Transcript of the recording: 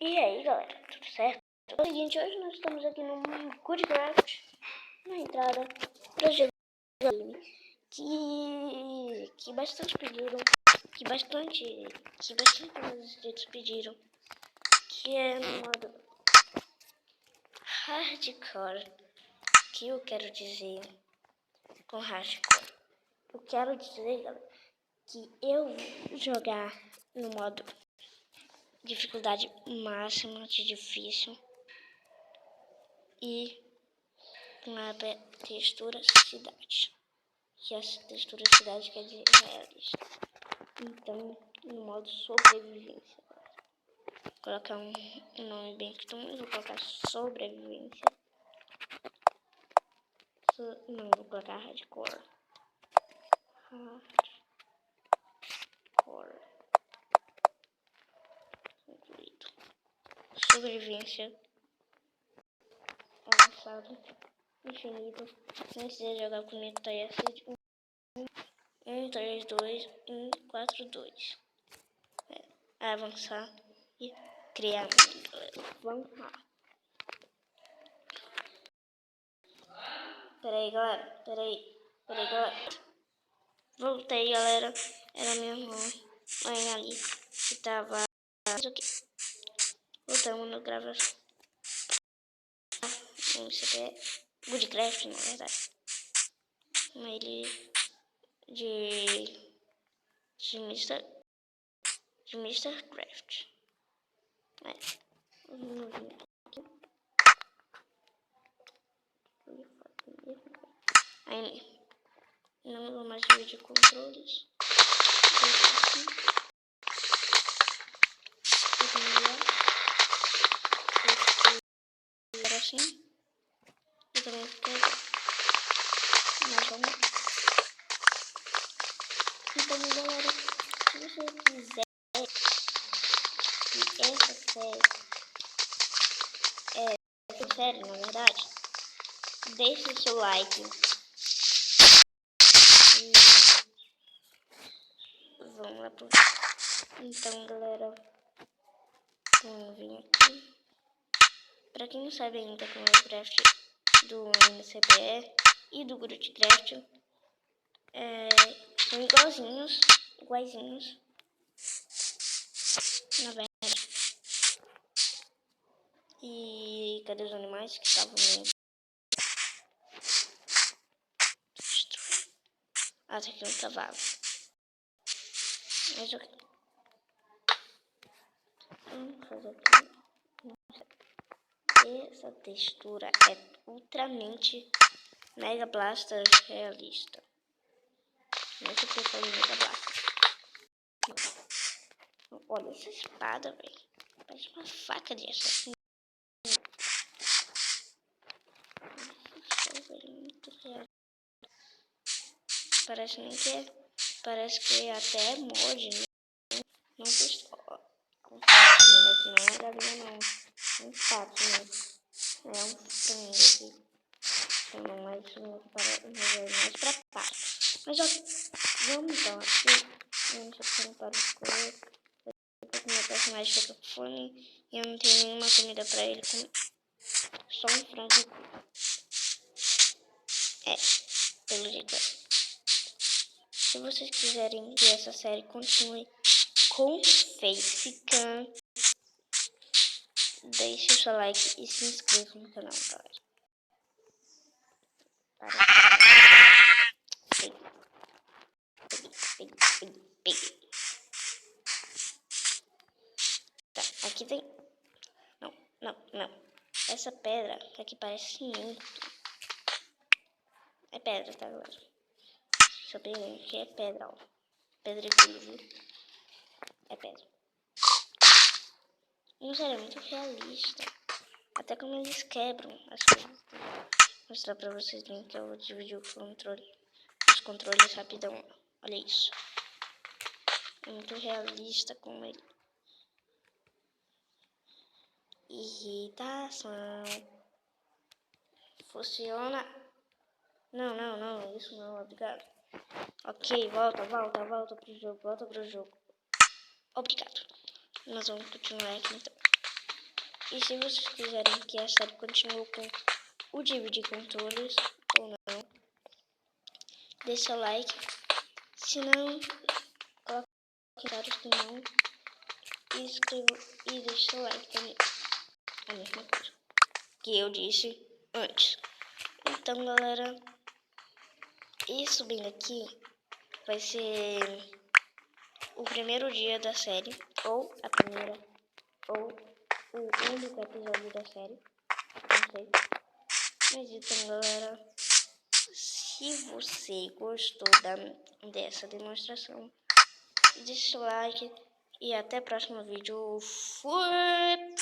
E aí galera, tudo certo? É o seguinte, hoje nós estamos aqui no Goodcraft, na entrada para jogar game que bastante pediram, que bastante meus inscritos pediram, que é no modo hardcore. Que eu quero dizer com hardcore? Eu quero dizer, galera, que eu vou jogar no modo dificuldade máxima de difícil e com a textura cidade. Que essa textura cidade quer dizer realista. Então, no modo sobrevivência. Vou colocar um nome bem costume, vou colocar sobrevivência. Não, vou colocar hardcore. Hardcore. Concluído. Sobrevivência. Avançado. Infinito. Não precisa jogar comigo, tá aí. 1, 3, 2, 1, 4, 2. Avançar e criar. Vamos lá. Peraí, galera. Voltei, galera. Era minha mãe ali que tava aqui. Voltamos no gravação. Goodcraft, na verdade. Ele de Mr. Craft. Vamos vir aqui. Aí, não vou mais dividir controles. Assim. E também fica mais ou menos. Então, galera, se você quiser que essa série, na verdade, deixe o seu like. E vamos lá pro... Então, galera, vamos vir aqui. Pra quem não sabe ainda como é o craft do MCBE e do Goodcraft, são iguaizinhos, na verdade. E cadê os animais que estavam meio... Ah, tá aqui um cavalo. Mas ok. Vamos fazer aqui. Essa textura é ultramente Mega Blaster realista. Não sei porque eu falei Mega Blaster. Olha essa espada, velho. Parece uma faca de assassino. Muito real. Parece nem que é. Parece que até é mod, né? Não custou. Aqui não é galinha, não. É um pato, né? É um frango aqui. Não, mais pra pato. Mas ó, vamos então aqui. Vamos ficando para o corpo. Meu personagem fica com fome e eu não tenho nenhuma comida pra ele comer. Só um frango. Pelo jeito. Se vocês quiserem que essa série continue com Facecam, deixe o seu like e se inscreva no canal, galera. Peguei. Tá, aqui tem... Não. Essa pedra aqui parece cimento. É pedra, tá, galera? Só peguei aqui, é pedra, ó. Pedra viu? É pedra. Não, sério, é muito realista. Até como eles quebram as coisas. Vou mostrar pra vocês bem que eu vou dividir os controles rapidão. Olha isso. É muito realista com ele. Irritação. Funciona. Não, isso não, obrigado. Ok, volta pro jogo, Obrigado. Nós vamos continuar aqui então. E se vocês quiserem que a série continue com o dividir controles ou não, deixa o like. Se não, coloque comentários que não. E inscreva e deixa o like também. A mesma coisa que eu disse antes. Então, galera, isso bem aqui vai ser o primeiro dia da série, ou a primeira, ou o único episódio da série, não sei. Mas então, galera, se você gostou dessa demonstração, deixa o like e até o próximo vídeo. Fui!